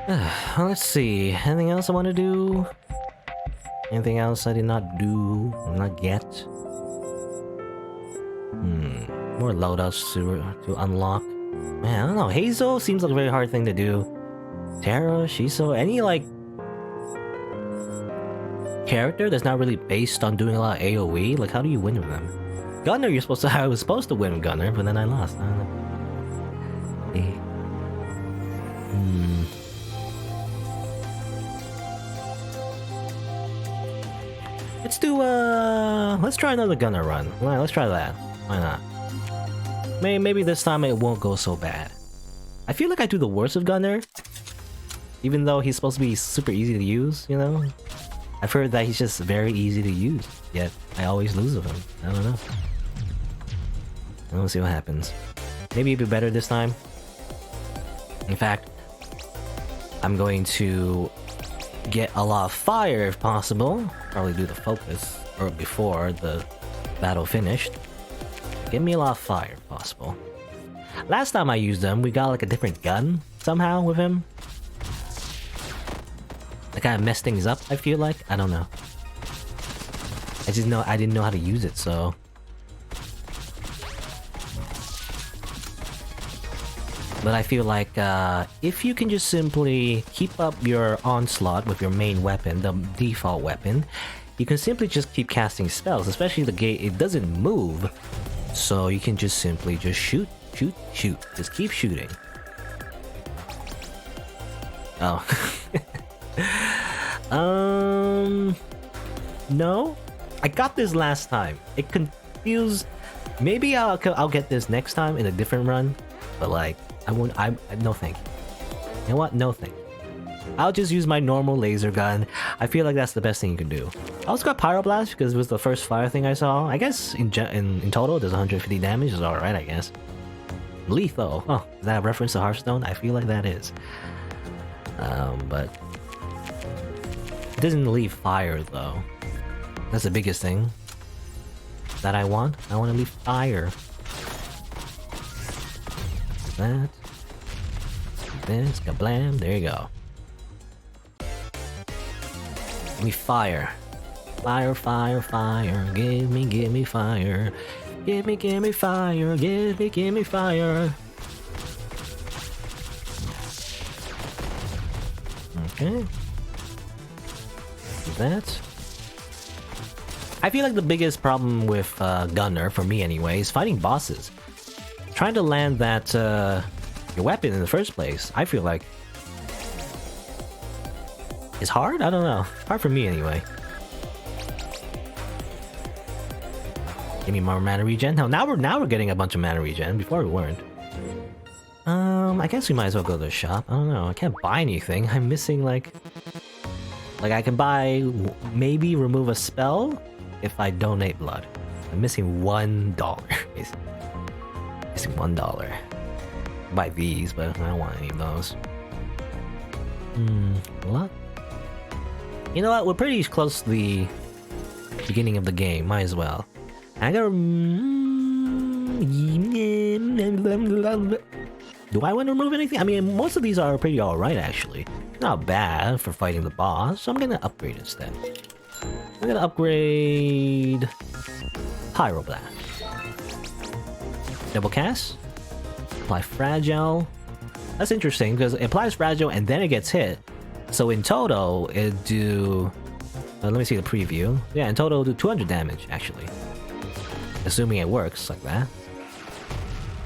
Let's see. Anything else I want to do? Anything else I did not do? Not yet. More loadouts to unlock. Man, I don't know. Hazel seems like a very hard thing to do. Tara, Shiso, any like character that's not really based on doing a lot of AoE. Like, how do you win with them? Gunner, I was supposed to win with Gunner, but then I lost. I don't know. Let's try another Gunner run. Alright, let's try that. Why not? Maybe this time it won't go so bad. I feel like I do the worst of Gunner, even though he's supposed to be super easy to use, you know? I've heard that he's just very easy to use, yet I always lose with him. I don't know. We'll see what happens. Maybe it'll be better this time. In fact, I'm going to get a lot of fire if possible. Probably do the focus or before the battle finished. Give me a lot of fire if possible. Last time I used him, we got like a different gun somehow with him. That kind of messed things up, I feel like. I don't know. I didn't know how to use it, so... But I feel like if you can just simply keep up your onslaught with your main weapon, the default weapon, you can simply just keep casting spells, especially the gate, it doesn't move. So you can just simply just shoot. Just keep shooting. Oh. No? I got this last time. It confused... Maybe I'll get this next time in a different run, but like... no thank you. You know what? No thank you. I'll just use my normal laser gun. I feel like that's the best thing you can do. I also got Pyroblast because it was the first fire thing I saw. I guess in total it does 150 damage. It's alright, I guess. Lethal. Oh, is that a reference to Hearthstone? I feel like that is. But... It doesn't leave fire, though. That's the biggest thing that I want. I want to leave fire. That. This, kablam, there you go. Give me fire. Fire, fire, fire. Give me fire. Give me fire. Give me fire. Okay. That. I feel like the biggest problem with Gunner, for me anyway, is fighting bosses. Trying to land that your weapon in the first place, I feel like it's hard? I don't know. Hard for me anyway. Give me more mana regen. Now we're getting a bunch of mana regen. Before we weren't. I guess we might as well go to the shop. I don't know. I can't buy anything. I'm missing like I can buy maybe remove a spell if I donate blood. I'm missing $1 basically. Missing $1. Buy these, but I don't want any of those. What? You know what? We're pretty close to the beginning of the game. Might as well. I gotta... Do I want to remove anything? I mean, most of these are pretty alright, actually. Not bad for fighting the boss, so I'm gonna upgrade instead. I'm gonna upgrade... Pyroblast. Double cast. Apply Fragile. That's interesting, because it applies Fragile and then it gets hit. So in total, it'd do... let me see the preview. Yeah, in total, it'll do 200 damage, actually. Assuming it works like that.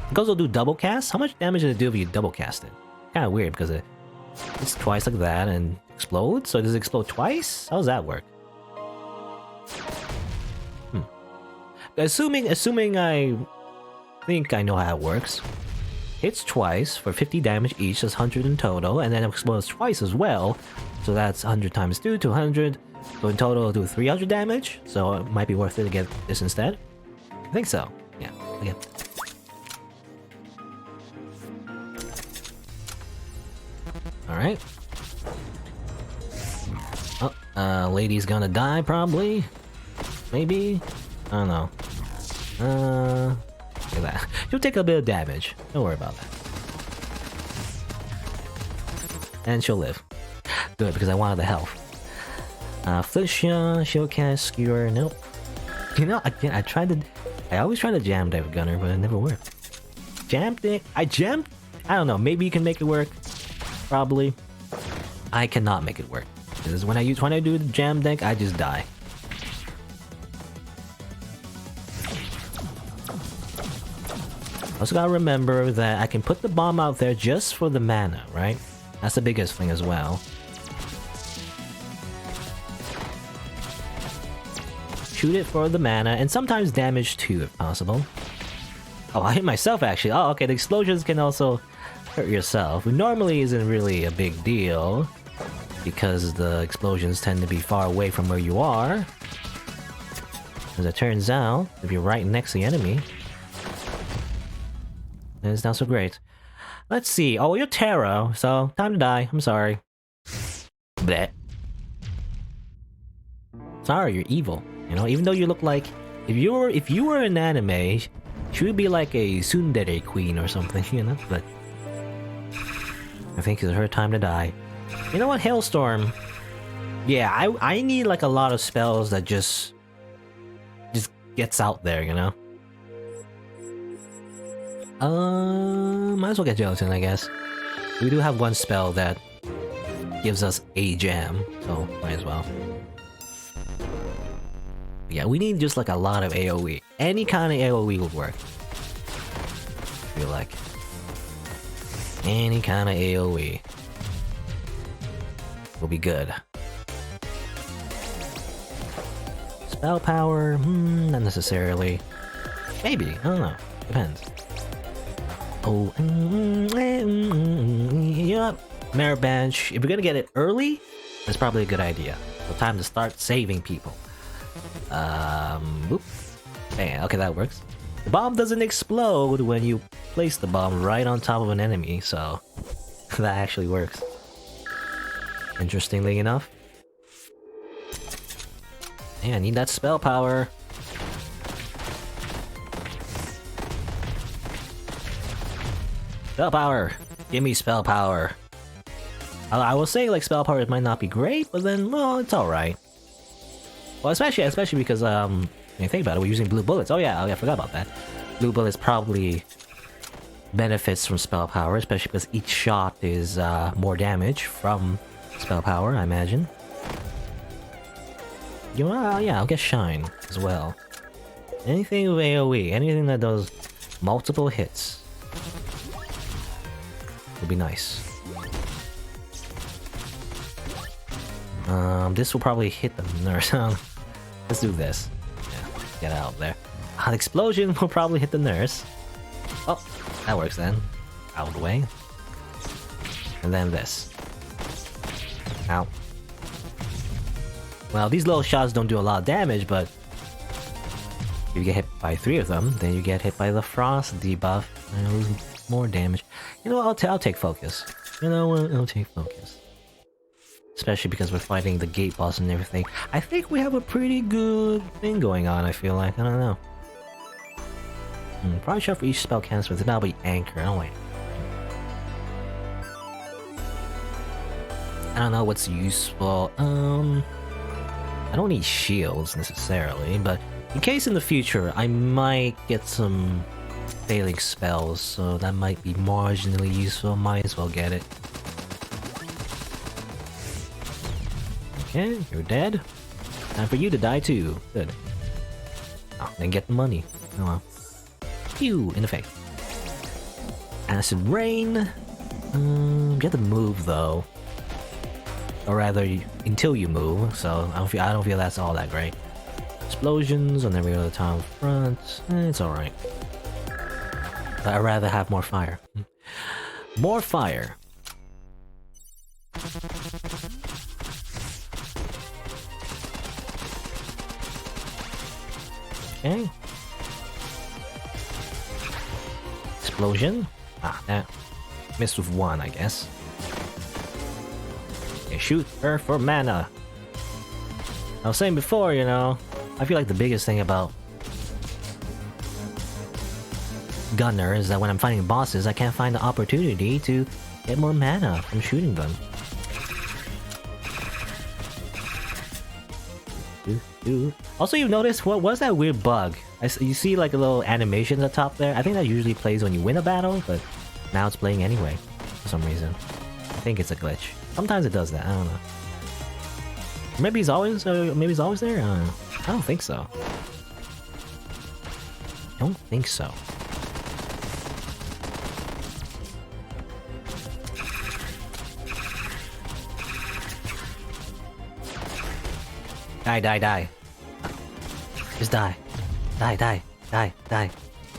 It goes will do double cast. How much damage does it do if you double cast it? Kind of weird, because it's twice like that and explodes. So does it explode twice? How does that work? Assuming I think I know how it works. Hits twice for 50 damage each, that's 100 in total, and then it explodes twice as well. So that's 100 times 2, 200. So in total, it'll do 300 damage. So it might be worth it to get this instead. I think so. Yeah. Okay. Alright. Oh, lady's gonna die probably. Maybe. I don't know. Look at that. She'll take a bit of damage. Don't worry about that. And she'll live. Good, because I wanted the health. Felicia, she'll cast Skewer. Nope. You know, again, I always try to jam deck with Gunner, but it never worked. Jammed it. I don't know, maybe you can make it work. Probably. I cannot make it work. Because when I do the jam deck, I just die. Also gotta remember that I can put the bomb out there just for the mana, right? That's the biggest thing as well. Shoot it for the mana, and sometimes damage too, if possible. Oh, I hit myself actually. Oh, okay, the explosions can also hurt yourself. Which normally isn't really a big deal, because the explosions tend to be far away from where you are. As it turns out, if you're right next to the enemy, it's not so great. Let's see. Oh, you're Taro, so time to die. I'm sorry. Bleh. Sorry, you're evil. You know, even though you look like if you were an anime, she would be like a tsundere queen or something, you know. But I think it's her time to die. You know what, Hailstorm? Yeah, I need like a lot of spells that just gets out there, you know. Might as well get Gelatin, I guess. We do have one spell that gives us a jam, so might as well. Yeah, we need just like a lot of AoE. Any kind of AoE would work. I feel like. Any kind of AoE will be good. Spell power? Not necessarily. Maybe, I don't know. Depends. Oh, yep. Merit Bench. If we're gonna get it early, that's probably a good idea. So time to start saving people. Boop. Bam. Okay, that works. The bomb doesn't explode when you place the bomb right on top of an enemy, so that actually works. Interestingly enough. Yeah, I need that spell power. Spell power! Give me spell power. I will say like spell power might not be great, but then, well, it's alright. Well, especially because, when you think about it, we're using blue bullets. Oh yeah, I forgot about that. Blue bullets probably benefits from spell power, especially because each shot is, more damage from spell power, I imagine. You know, yeah, I'll get Shine as well. Anything with AoE, anything that does multiple hits would be nice. This will probably hit the nurse. Let's do this. Yeah, get out of there. An explosion will probably hit the nurse. Oh, that works then. Out of the way. And then this. Ow. Well, these little shots don't do a lot of damage, but if you get hit by 3 of them, then you get hit by the frost debuff and lose more damage. You know what, I'll take focus. You know what, I'll take focus. Especially because we're fighting the gate boss and everything. I think we have a pretty good thing going on, I feel like. I don't know. Probably sure for each spell cancel, but then that'll be Anchor. Oh wait. I don't know what's useful. I don't need shields necessarily, but in case in the future I might get some failing spells, so that might be marginally useful. Might as well get it. Okay, you're dead. Time for you to die too. Good. Oh, then get the money. Oh well. Phew, in the face. Acid Rain. Get the move though. Or rather, until you move, so I don't feel that's all that great. Explosions on every other town front. It's alright. But I'd rather have more fire. More fire. Okay. Explosion. Ah, that missed with 1, I guess. Okay, shoot her for mana. I was saying before, you know, I feel like the biggest thing about Gunner is that when I'm fighting bosses, I can't find the opportunity to get more mana from shooting them. Also, you notice what was that weird bug? You see like a little animation at the top there. I think that usually plays when you win a battle, but now it's playing anyway for some reason. I think it's a glitch. Sometimes it does that. I don't know. Maybe he's always there. I don't know. I don't think so. I don't think so. Die. Just die. Die.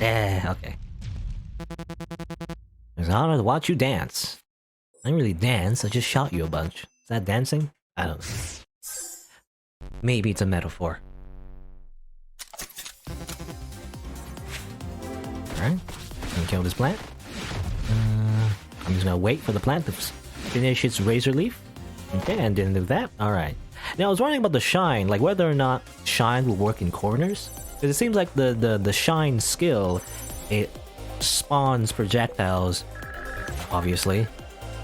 Yeah, okay. It's an honor to watch you dance. I didn't really dance, I just shot you a bunch. Is that dancing? I don't know. Maybe it's a metaphor. Alright, gonna kill this plant. I'm just gonna wait for the plant to finish its razor leaf. Okay, and then do that. Alright. Now I was wondering about the shine, like whether or not shine will work in corners. Because it seems like the shine skill, it spawns projectiles, obviously,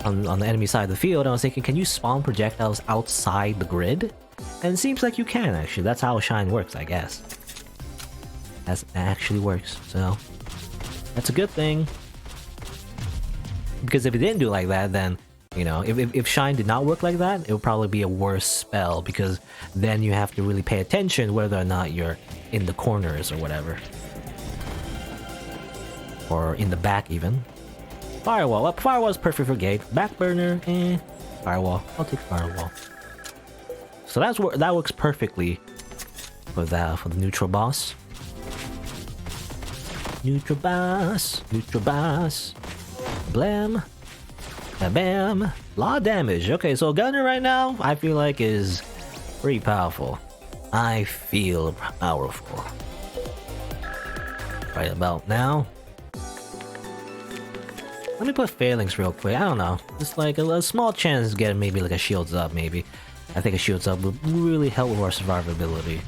on the enemy side of the field. And I was thinking, can you spawn projectiles outside the grid? And it seems like you can, actually. That's how shine works, I guess. That actually works, so that's a good thing. Because if it didn't do like that, then, you know, if shine did not work like that, it would probably be a worse spell, because then you have to really pay attention whether or not you're in the corners or whatever. Or in the back, even. Firewall. Well, firewall is perfect for gate. Back burner, firewall. I'll take firewall. So that works perfectly for the neutral boss. Neutral boss. Blam. Bam. Lot of damage. Okay, so Gunner right now, I feel like is pretty powerful. I feel powerful. Right about now. Let me put Phalanx real quick. I don't know. Just like a small chance to get maybe like a shields up, maybe. I think a shields up would really help with our survivability.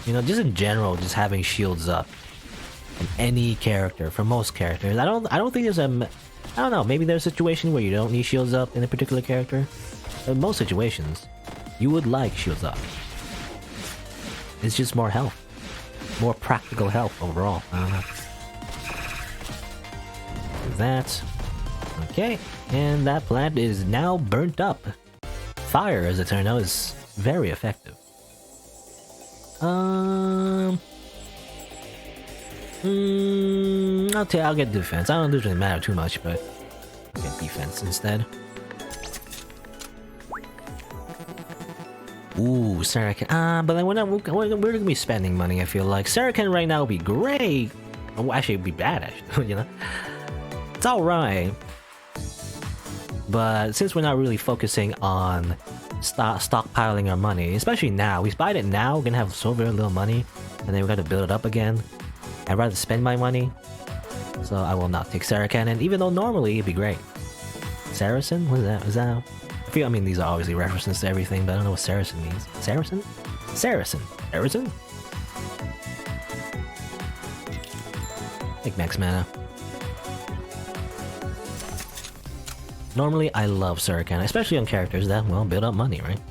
You know, just in general, just having shields up from any character, for most characters. I don't think there's a... I don't know, maybe there's a situation where you don't need shields up in a particular character. But in most situations, you would like shields up. It's just more health. More practical health overall. I don't know. That. Okay, and that plant is now burnt up. Fire, as it turned out, is very effective. I'll get defense. I don't usually matter too much, but I'll get defense instead. Ooh, Saracen. But then we're gonna be spending money, I feel like. Saracen right now would be great. Oh, actually, it'd be bad, actually, you know? It's alright. But since we're not really focusing on stockpiling our money, especially now, we buy it now, we're gonna have so very little money, and then we gotta build it up again. I'd rather spend my money, so I will not take Saracen, and even though normally it'd be great. Saracen? What is that? Is that... I mean, these are obviously references to everything, but I don't know what Saracen means. Saracen? Saracen. Take max mana. Normally, I love Saracen, especially on characters that, well, build up money, right?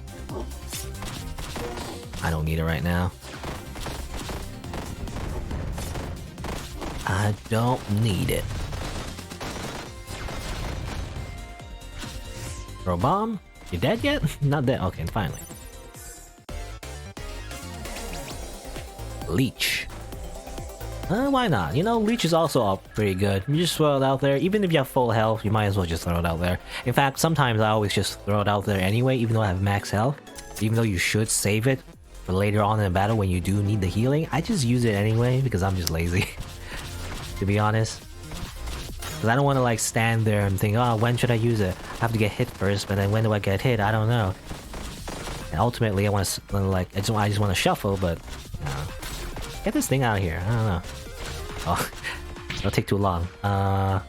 I don't need it right now. I don't need it. Throw a bomb? You dead yet? Not dead. Okay, finally. Leech. Why not? You know, Leech is also pretty good. You just throw it out there. Even if you have full health, you might as well just throw it out there. In fact, sometimes I always just throw it out there anyway, even though I have max health. Even though you should save it for later on in the battle when you do need the healing, I just use it anyway because I'm just lazy. To be honest. Because I don't want to like stand there and think, oh, when should I use it? I have to get hit first, but then when do I get hit? I don't know. And ultimately, I want to like, I just want to shuffle, but get this thing out of here. I don't know. Oh, it'll take too long. Do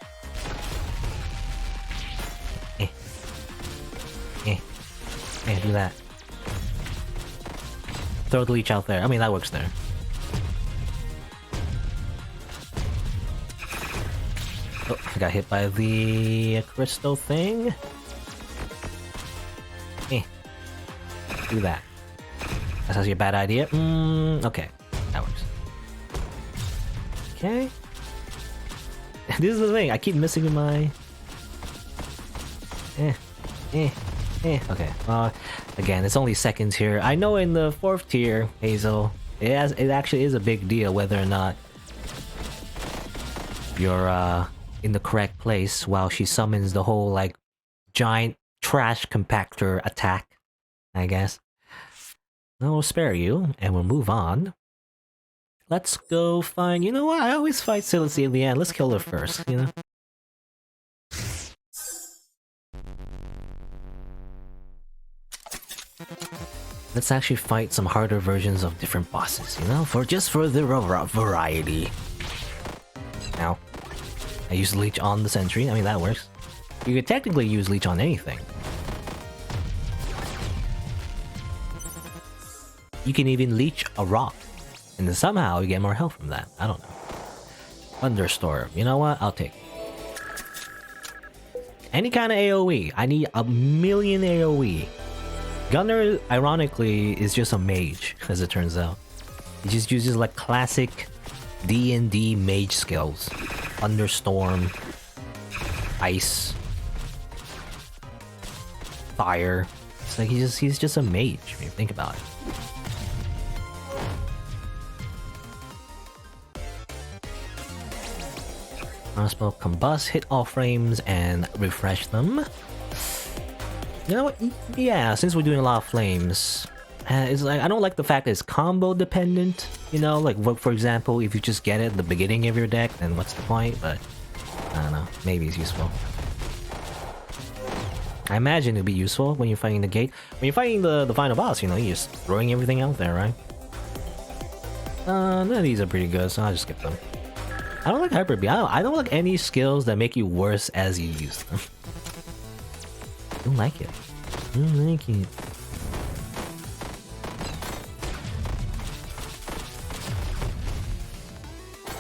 that. Throw the leech out there. I mean, that works there. Oh, I got hit by the crystal thing. Do that. That's actually a bad idea. Okay. That works. Okay. This is the thing, I keep missing my... Okay. Again, it's only seconds here. I know in the 4th tier, Hazel, it actually is a big deal whether or not you're in the correct place while she summons the whole like giant trash compactor attack, I guess. We'll spare you, and we'll move on. Let's go find... You know what? I always fight Silency in the end. Let's kill her first, you know? Let's actually fight some harder versions of different bosses, you know? Just for the variety. Now, I use Leech on the Sentry. I mean, that works. You could technically use Leech on anything. You can even Leech a rock. And then somehow you get more health from that. I don't know. Thunderstorm. You know what? I'll take it. Any kind of AoE. I need a million AoE. Gunner, ironically, is just a mage, as it turns out. He just uses like classic D&D mage skills. Thunderstorm. Ice. Fire. It's like he's just a mage, if you think about it. Spell combust, hit all frames, and refresh them. You know what? Yeah, since we're doing a lot of flames, it's like I don't like the fact that it's combo dependent. You know, like for example, if you just get it at the beginning of your deck, then what's the point? But I don't know. Maybe it's useful. I imagine it'd be useful when you're fighting the gate. When you're fighting the final boss, you know, you're just throwing everything out there, right? None of these are pretty good, so I'll just skip them. I don't like Hyper Beam. I don't like any skills that make you worse as you use them. I don't like it. I don't like it.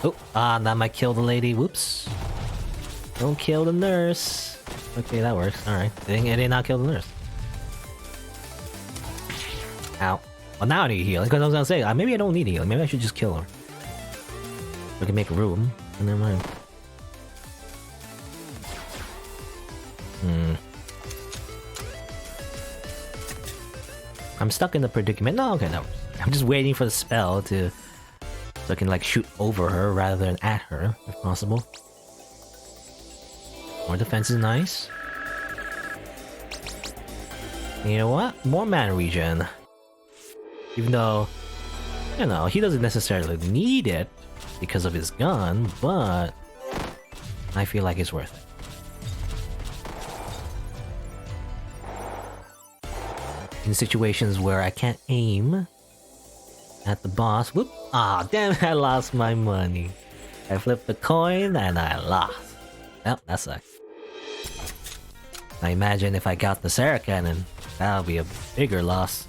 Oh, that might kill the lady. Whoops. Don't kill the nurse. Okay, that works. Alright. It did not kill the nurse. Ow. Well, now I need healing, because I was gonna say, maybe I don't need healing. Maybe I should just kill her. We can make room. Never mind. I'm stuck in the predicament. No, okay, no. I'm just waiting for the spell to... So I can, like, shoot over her rather than at her, if possible. More defense is nice. And you know what? More mana regen. Even though... You know, he doesn't necessarily need it because of his gun, but I feel like it's worth it. In situations where I can't aim at the boss, whoop! Ah, damn it, I lost my money. I flipped the coin and I lost. Well, that sucks. I imagine if I got the Sarah Cannon, that would be a bigger loss.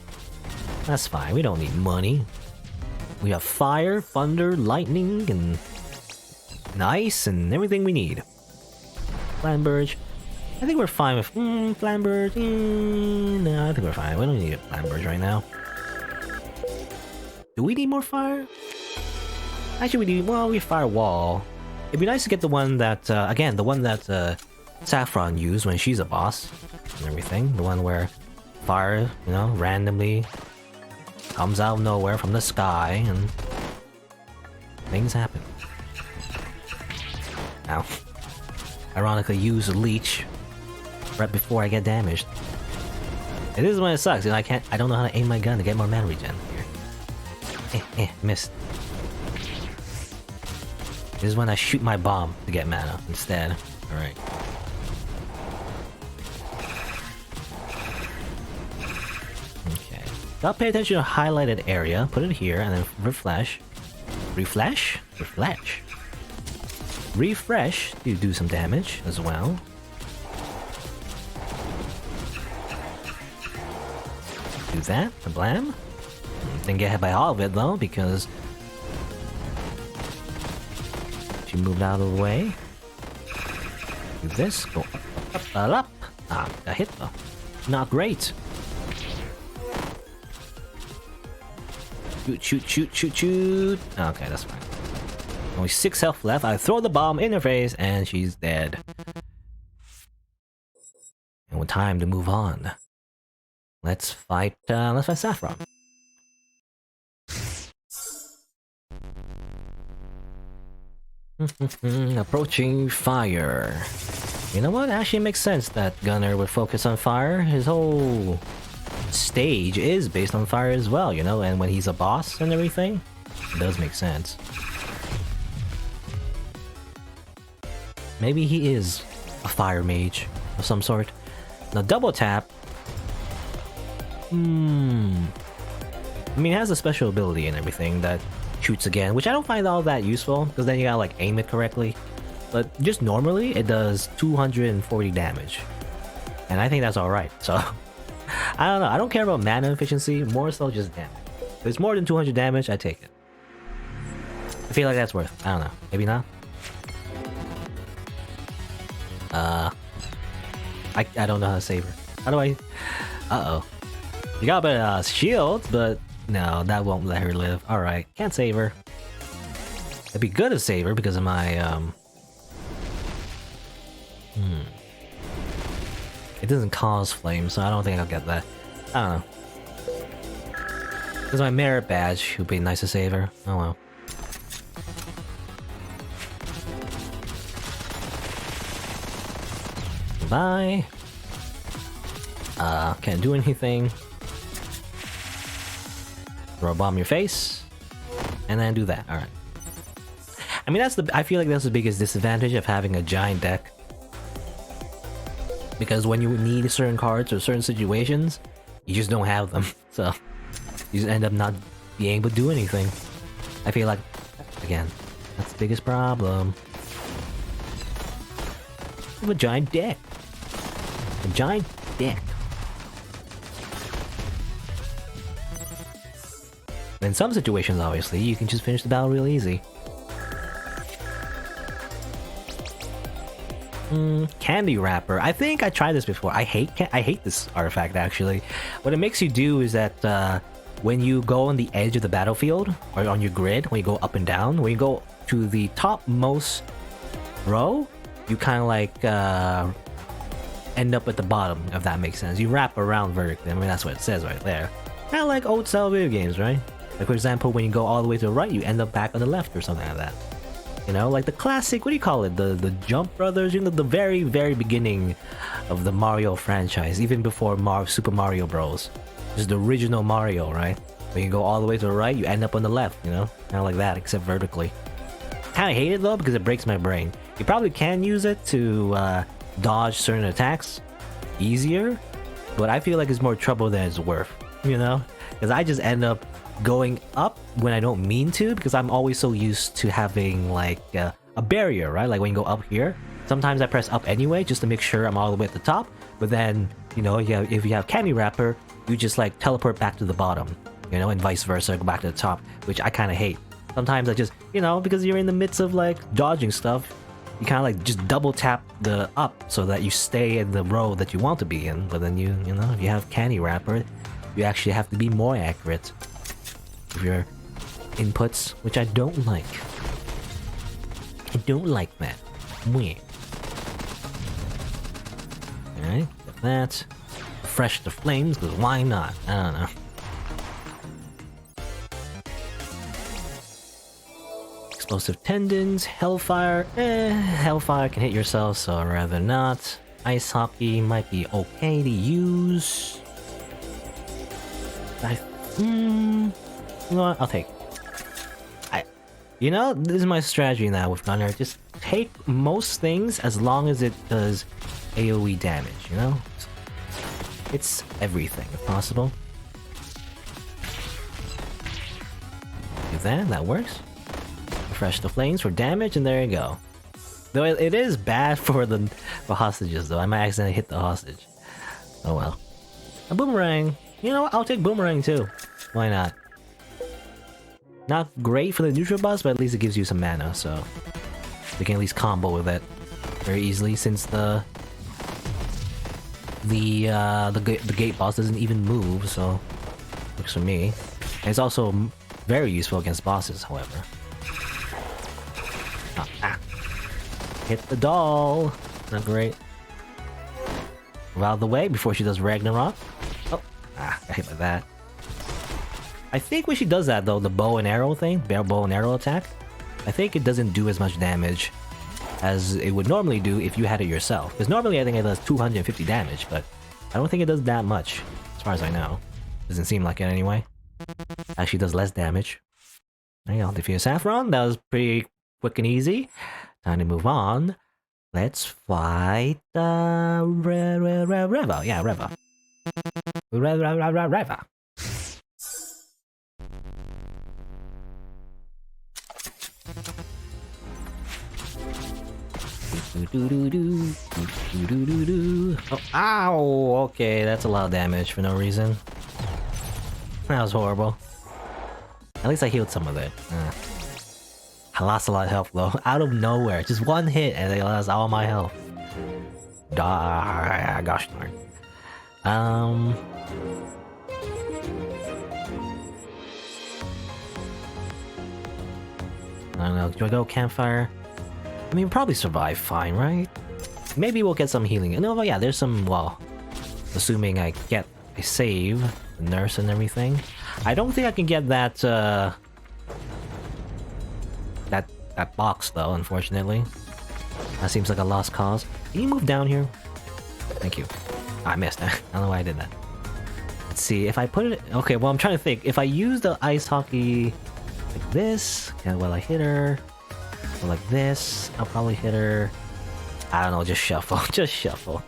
That's fine, we don't need money. We have fire, thunder, lightning, and ice, and everything we need. Flamberge. I think we're fine with... Flamberge... no, I think we're fine. We don't need a Flamberge right now. Do we need more fire? Actually, we need... Well, we have Firewall. It'd be nice to get the one that... again, the one that Saffron used when she's a boss. And everything. The one where fire, you know, randomly comes out of nowhere from the sky and things happen. Ow. Ironically, use a leech right before I get damaged. It is when it sucks, you know, I don't know how to aim my gun to get more mana regen here. Missed. This is when I shoot my bomb to get mana instead. Alright. Okay. Gotta pay attention to highlighted area, put it here, and then refresh. Refresh? Refresh. Refresh to do some damage as well. Do that, the blam. Didn't get hit by all of it though, because she moved out of the way. Do this, go up. Ah, got hit though. Not great. Shoot, shoot, shoot, shoot, shoot. Okay, that's fine. Only 6 health left. I throw the bomb in her face and she's dead. And with time to move on. Let's fight Saffron. Approaching fire. You know what? Actually, it makes sense that Gunner would focus on fire. His whole stage is based on fire as well, you know? And when he's a boss and everything, it does make sense. Maybe he is a fire mage of some sort. Now, double tap. I mean, it has a special ability and everything that shoots again, which I don't find all that useful, because then you gotta like aim it correctly. But just normally, it does 240 damage. And I think that's alright, so... I don't know, I don't care about mana efficiency, more so just damage. If it's more than 200 damage, I take it. I feel like that's worth it. I don't know, maybe not? I don't know how to save her. How do I... Uh-oh. You got a better shield, but no, that won't let her live. Alright, can't save her. It'd be good to save her because of my, It doesn't cause flames, so I don't think I'll get that. I don't know. Because my merit badge would be nice to save her. Oh well. Bye. Can't do anything. Throw a bomb in your face. And then do that. Alright. I mean, I feel like that's the biggest disadvantage of having a giant deck. Because when you need certain cards or certain situations, you just don't have them. So, you just end up not being able to do anything. I feel like, again, that's the biggest problem. I have a giant deck. A giant deck. In some situations, obviously, you can just finish the battle real easy. Candy wrapper. I think I tried this before. I hate this artifact actually. What it makes you do is that when you go on the edge of the battlefield or on your grid, when you go up and down, when you go to the topmost row, you kind of like end up at the bottom. If that makes sense, you wrap around vertically. I mean, that's what it says right there. Kind of like old style video games, right? Like for example, when you go all the way to the right, you end up back on the left or something like that. You know, like the classic, what do you call it? The Jump Brothers, you know, the very, very beginning of the Mario franchise, even before Super Mario Bros. Just the original Mario, right? When you go all the way to the right, you end up on the left, you know? Kind of like that, except vertically. Kind of hate it though, because it breaks my brain. You probably can use it to dodge certain attacks easier, but I feel like it's more trouble than it's worth, you know? Because I just end up going up when I don't mean to, because I'm always so used to having like a barrier, right? Like when you go up here, sometimes I press up anyway just to make sure I'm all the way at the top, but then, you know, if you have Candy Wrapper, you just like teleport back to the bottom, you know, and vice versa, go back to the top, which I kind of hate. Sometimes I just, you know, because you're in the midst of like dodging stuff, you kind of like just double tap the up so that you stay in the row that you want to be in, but then you know, if you have Candy Wrapper, you actually have to be more accurate of your inputs, which I don't like. I don't like that. Alright, get that. Refresh the flames, because why not? I don't know. Explosive tendons, hellfire. Hellfire can hit yourself, so I'd rather not. Ice hockey might be okay to use. You know what? I'll take. You know, this is my strategy now with Gunner. Just take most things as long as it does AoE damage, you know? It's everything, if possible. Do that, that works. Refresh the flames for damage, and there you go. Though it is bad for hostages, though. I might accidentally hit the hostage. Oh well. A boomerang. You know what? I'll take boomerang too. Why not? Not great for the neutral boss, but at least it gives you some mana, so we can at least combo with it very easily, since the gate boss doesn't even move, so works for me. And it's also Very useful against bosses, however. Hit the doll! Not great. Move out of the way before she does Ragnarok. Oh, I hit like that. I think when she does that though, the bow and arrow thing, bow and arrow attack, I think it doesn't do as much damage as it would normally do if you had it yourself. Because normally I think it does 250 damage, but I don't think it does that much, as far as I know. Doesn't seem like it anyway. Actually does less damage. There you go, defeat Saffron. That was pretty quick and easy. Time to move on. Let's fight Reva. Yeah, Reva. Reva. Oh, ow! Okay, that's a lot of damage for no reason. That was horrible. At least I healed some of it. I lost a lot of health though, out of nowhere. Just one hit and they lost all my health. Gosh darn. I don't know, do I go campfire? I mean, we'll probably survive fine, right? Maybe we'll get some healing. No, but yeah, there's some, well, assuming I get a save, the nurse and everything. I don't think I can get that, that box though, unfortunately. That seems like a lost cause. Can you move down here? Thank you. I missed. I don't know why I did that. Let's see, if I put it... Okay, well, I'm trying to think. If I use the ice hockey like this, and will I hit her? Or like this, I'll probably hit her. I don't know, just shuffle. Just shuffle.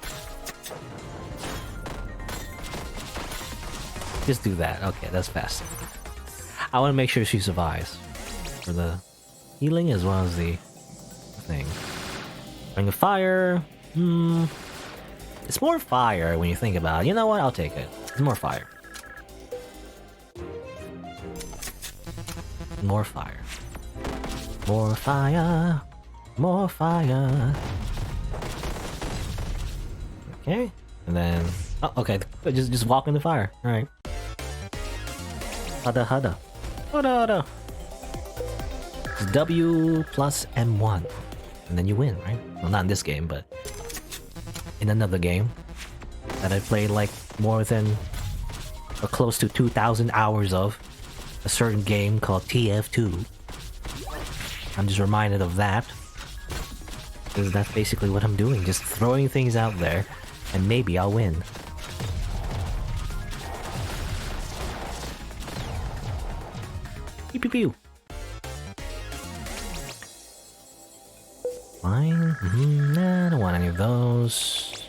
Just do that. Okay, that's fast. I want to make sure she survives. For the healing as well as the thing. Ring of Fire. It's more fire when you think about it. You know what? I'll take it. It's more fire. More fire. More fire. More fire. Okay. And then... Oh, okay. Just walk in the fire. Alright. Hada hada. Hada hada. It's W plus M1. And then you win, right? Well, not in this game, but... in another game. That I played like more than... or close to 2,000 hours of. A certain game called TF2. I'm just reminded of that. Because that's basically what I'm doing. Just throwing things out there. And maybe I'll win. Pew pew pew. Fine. Nah, I don't want any of those.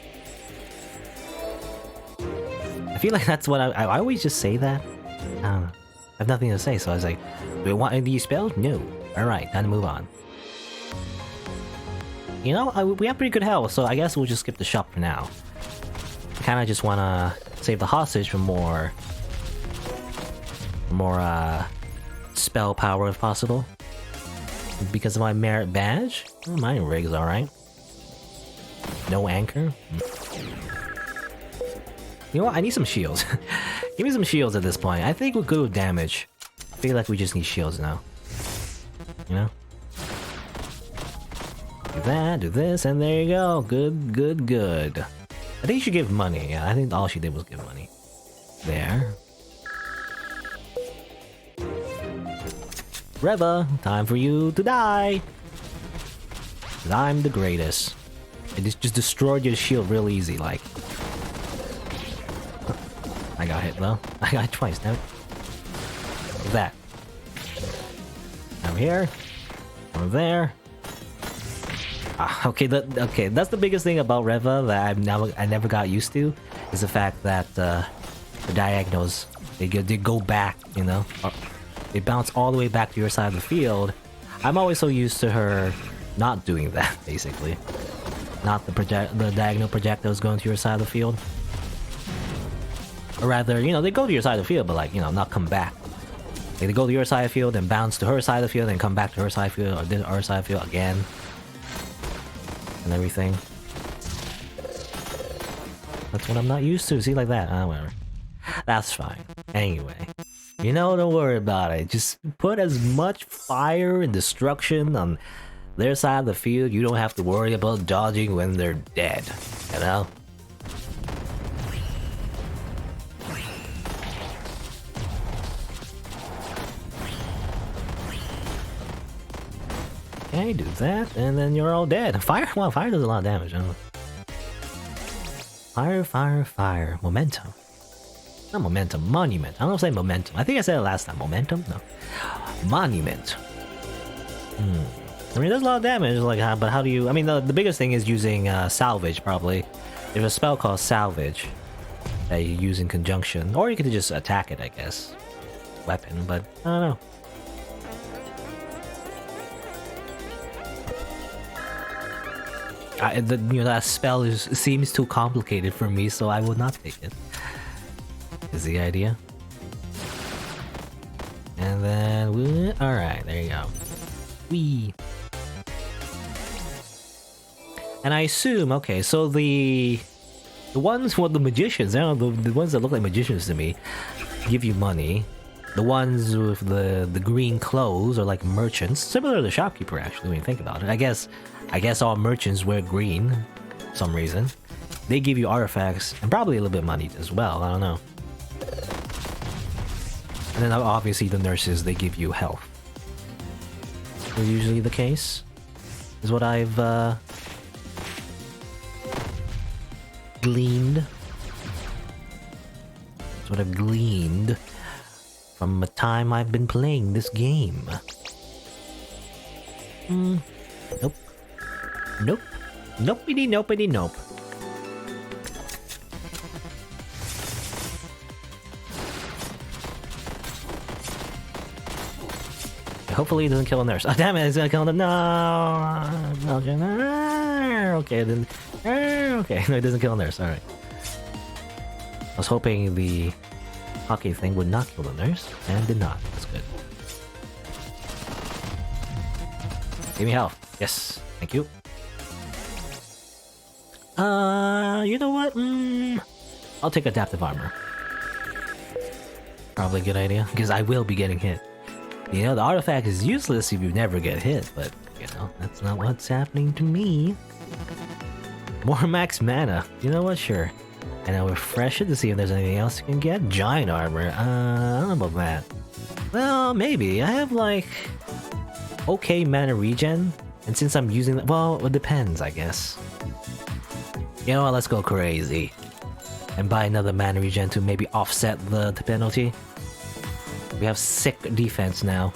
I feel like that's what I always just say that. I don't know. I have nothing to say, so I was like, do we want any of these spells? No. Alright, time to move on. You know, we have pretty good health, so I guess we'll just skip the shop for now. I kinda just wanna save the hostage for more spell power if possible. Because of my merit badge? Oh, my rig's alright. No anchor? You know what? I need some shields. Give me some shields at this point. I think we're good with damage. I feel like we just need shields now. You know? Do that, do this, and there you go. Good, good, good. I think she gave money. Yeah, I think all she did was give money. There. Reva, time for you to die! 'Cause I'm the greatest. I just destroyed your shield real easy, like. I got hit though. I got hit twice, now. What's that? Over here. Over there. Okay, that's the biggest thing about Reva that I never got used to, is the fact that the diagonals, they go back, you know? They bounce all the way back to your side of the field. I'm always so used to her not doing that, basically. Not the diagonal projectiles going to your side of the field. Or rather, you know, they go to your side of the field, but like, you know, not come back. Like, they go to your side of the field and bounce to her side of the field and come back to her side of the field, or then our side of the field again. And everything. That's what I'm not used to. See, like that. Whatever. That's fine. Anyway. You know, don't worry about it. Just put as much fire and destruction on their side of the field. You don't have to worry about dodging when they're dead. You know? Okay, do that, and then you're all dead. Fire? Well, fire does a lot of damage. I don't know. Fire, fire, fire. Momentum. Not momentum, monument. I don't know if I say momentum. I think I said it last time. Momentum? No. Monument. I mean, there's a lot of damage, like, but how do you... I mean, the biggest thing is using salvage, probably. There's a spell called salvage that you use in conjunction. Or you could just attack it, I guess. Weapon, but I don't know. That spell seems too complicated for me, so I will not take it. Is the idea. And then, alright, there you go. Wee. And I assume, okay, so the ones with the magicians, I don't know, the ones that look like magicians to me, give you money. The ones with the green clothes are like merchants, similar to the shopkeeper actually when you think about it. I guess all merchants wear green for some reason. They give you artifacts and probably a little bit of money as well, I don't know. And then obviously the nurses, they give you health. That's usually the case, is what I've gleaned. That's what I've gleaned from the time I've been playing this game. Nope. Nope. Nopey nopey nope. Hopefully he doesn't kill a nurse. Oh, damn it, he's gonna kill him. No! Okay, then... Okay, no, he doesn't kill a nurse, alright. I was hoping the hockey thing would not kill the nurse, and did not. That's good. Give me health. Yes, thank you. You know what? I'll take adaptive armor. Probably a good idea, because I will be getting hit. You know, the artifact is useless if you never get hit, but, you know, that's not what's happening to me. More max mana. You know what? Sure. And I'll refresh it to see if there's anything else you can get. Giant armor. I don't know about that. Well, maybe. I have, like, okay mana regen. And since I'm using that, well, it depends, I guess. You know what? Let's go crazy. And buy another mana regen to maybe offset the penalty. We have sick defense now.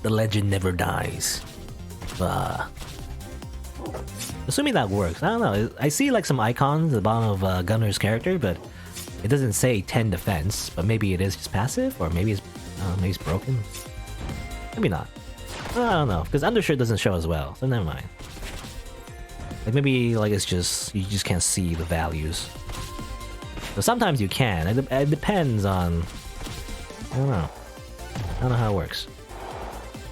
The legend never dies. Assuming that works. I don't know. I see like some icons at the bottom of Gunner's character, but it doesn't say 10 defense. But maybe it is just passive, or maybe it's broken. Maybe not. I don't know, because undershirt doesn't show as well, so never mind. Like maybe like it's just you just can't see the values. So sometimes you can. It depends on. I don't know. I don't know how it works.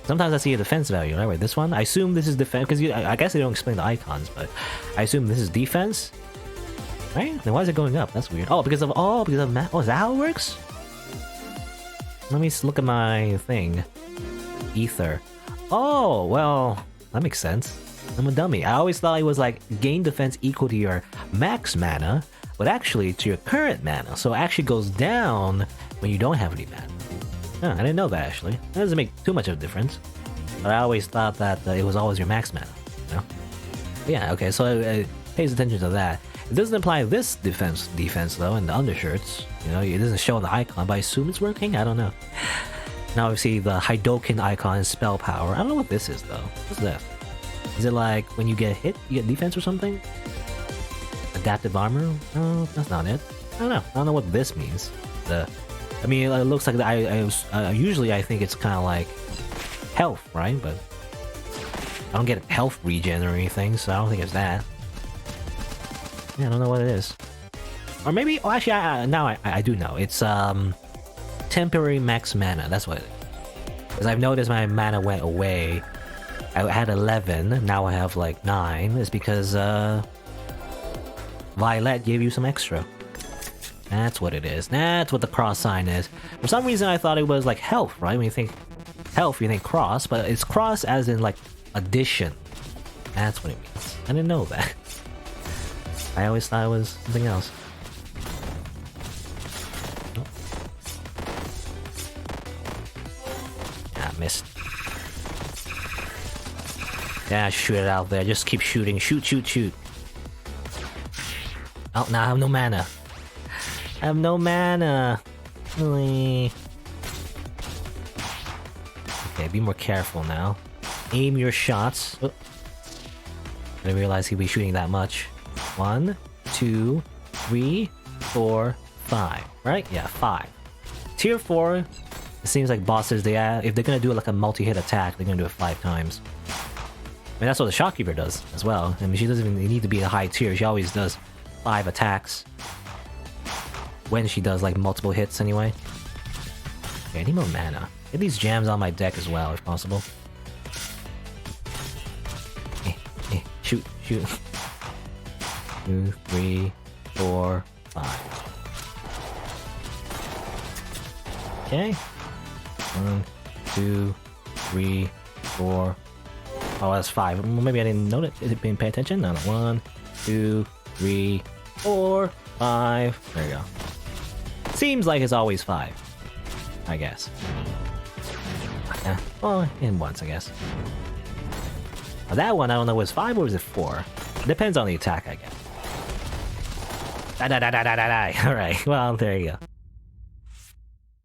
Sometimes I see a defense value. Right, wait, this one? I assume this is defense, because I guess they don't explain the icons, but I assume this is defense. Right? Then why is it going up? That's weird. Oh, because of oh, is that how it works? Let me look at my thing. Ether. Oh, well, that makes sense. I'm a dummy. I always thought it was like gain defense equal to your max mana, but actually to your current mana. So it actually goes down when you don't have any mana. Huh, I didn't know that actually. That doesn't make too much of a difference. But I always thought that it was always your max mana. You know? Yeah, okay, so it pays attention to that. It doesn't apply this defense though in the undershirts. You know, it doesn't show the icon, but I assume it's working? I don't know. Now we see the Hidoken icon is spell power. I don't know what this is though. What's that? Is it like when you get hit, you get defense or something? Adaptive armor? No, that's not it. I don't know. I don't know what this means. I mean, it looks like usually I think it's kind of like health, right? But I don't get health regen or anything, so I don't think it's that. Yeah, I don't know what it is. Or maybe, oh, actually, now I do know. It's temporary max mana. That's what it is. Because I've noticed my mana went away. I had 11, now I have like 9. It's because Violet gave you some extra. That's what it is. That's what the cross sign is. For some reason I thought it was like health, right? When you think health, you think cross, but it's cross as in like addition. That's what it means. I didn't know that. I always thought it was something else. Oh. Ah, missed. Yeah, shoot it out there. Just keep shooting. Shoot, shoot, shoot. Oh, now I have no mana. I have no mana. Really? Okay, be more careful now. Aim your shots. Oh. I didn't realize he'd be shooting that much. 1, 2, 3, 4, 5. Right? Yeah, 5. Tier 4, it seems like bosses, if they're gonna do like a multi-hit attack, they're gonna do it 5 times. I mean, that's what the Shopkeeper does as well. I mean, she doesn't even need to be a high tier. She always does 5 attacks. When she does like multiple hits anyway. Okay, I need more mana. Get these jams on my deck as well, if possible. Shoot, shoot. 2, 3, 4, 5. Okay. 1, 2, 3, 4. Oh, that's 5. Well, maybe I didn't notice. Didn't pay attention. No, 1, 2, 3, 4, 5. There you go. Seems like it's always 5. I guess. Yeah. Well, in once, I guess. Now, that one, I don't know, was 5 or was it 4? Depends on the attack, I guess. Alright, well, there you go.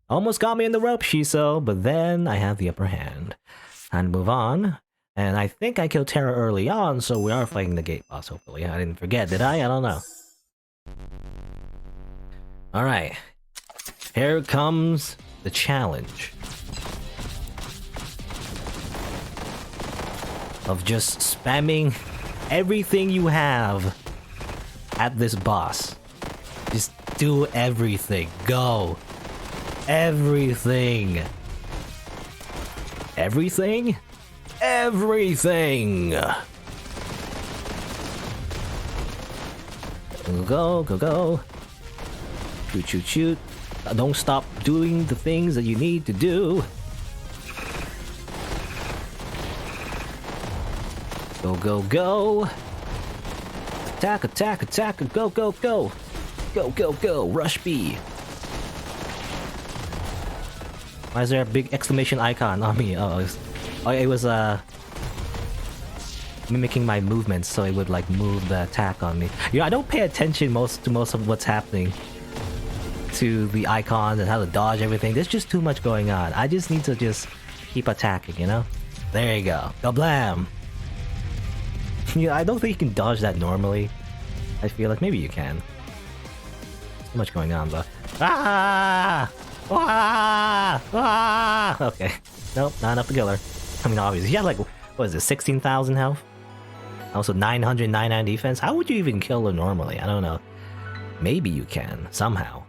Almost got me in the rope, Shiso, but then I have the upper hand. Time to move on. And I think I killed Terra early on, so we are fighting the gate boss, hopefully. I didn't forget, did I? I don't know. Alright. Here comes the challenge. Of just spamming everything you have at this boss. Just do everything. Go. Everything. Everything? Everything! Go, go, go. Shoot, shoot, shoot. Don't stop doing the things that you need to do. Go, go, go. Attack, attack, attack. Go, go, go. Go, go, go. Rush B. Why is there a big exclamation icon on me? Oh, it was mimicking my movements, so it would like move the attack on me. You know, I don't pay attention to most of what's happening to the icons and how to dodge everything. There's just too much going on. I just need to just keep attacking, you know? There you go. Kablam! Yeah, I don't think you can dodge that normally. I feel like maybe you can. Too much going on though. Ah! Ah! Ah! Okay. Nope, not enough to kill her. I mean, obviously, she had like, what is it, 16,000 health? Also 999 defense? How would you even kill her normally? I don't know. Maybe you can, somehow.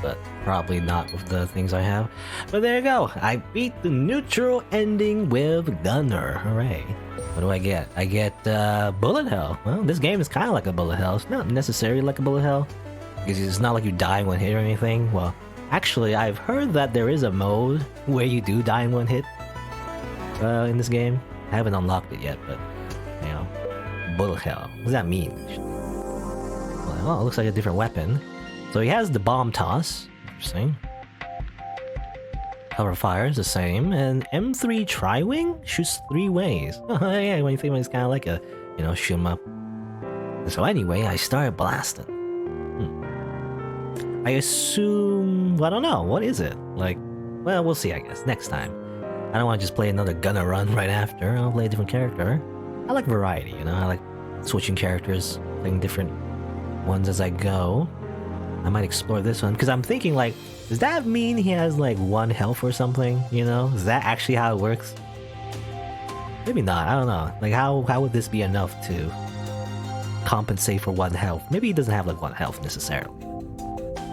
But probably not with the things I have. But there you go. I beat the neutral ending with Gunner. Hooray. What do I get? I get bullet hell. Well, this game is kind of like a bullet hell. It's not necessarily like a bullet hell. Because it's not like you die in one hit or anything. Well, actually, I've heard that there is a mode where you do die in one hit in this game. I haven't unlocked it yet, but, you know, bullet hell. What does that mean? Well, it looks like a different weapon. So he has the bomb toss. Interesting. Cover fire is the same. And M3 Tri-Wing shoots 3 ways. Oh, yeah, when you think it's kind of like a, you know, shoot 'em up. So anyway, I started blasting. I assume... Well, I don't know. What is it? Like, well, we'll see, I guess. Next time. I don't want to just play another Gunner run right after. I'll play a different character. I like variety, you know? I like switching characters, playing different ones as I go. I might explore this one, because I'm thinking, like, does that mean he has, like, 1 health or something, you know? Is that actually how it works? Maybe not, I don't know. Like, how would this be enough to compensate for 1 health? Maybe he doesn't have, like, 1 health, necessarily.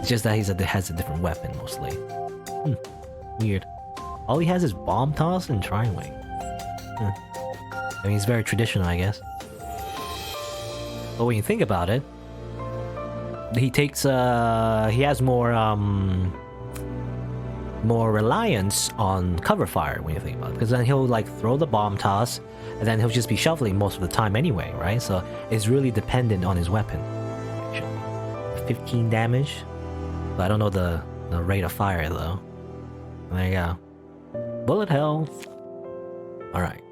It's just that he has a different weapon, mostly. Weird. All he has is bomb toss and Tri-Wing. I mean, he's very traditional, I guess. But when you think about it, he takes he has more reliance on cover fire when you think about it, because then he'll like throw the bomb toss and then he'll just be shuffling most of the time anyway, right? So it's really dependent on his weapon. 15 damage, but I don't know the rate of fire though. There you go. Bullet hell. All right.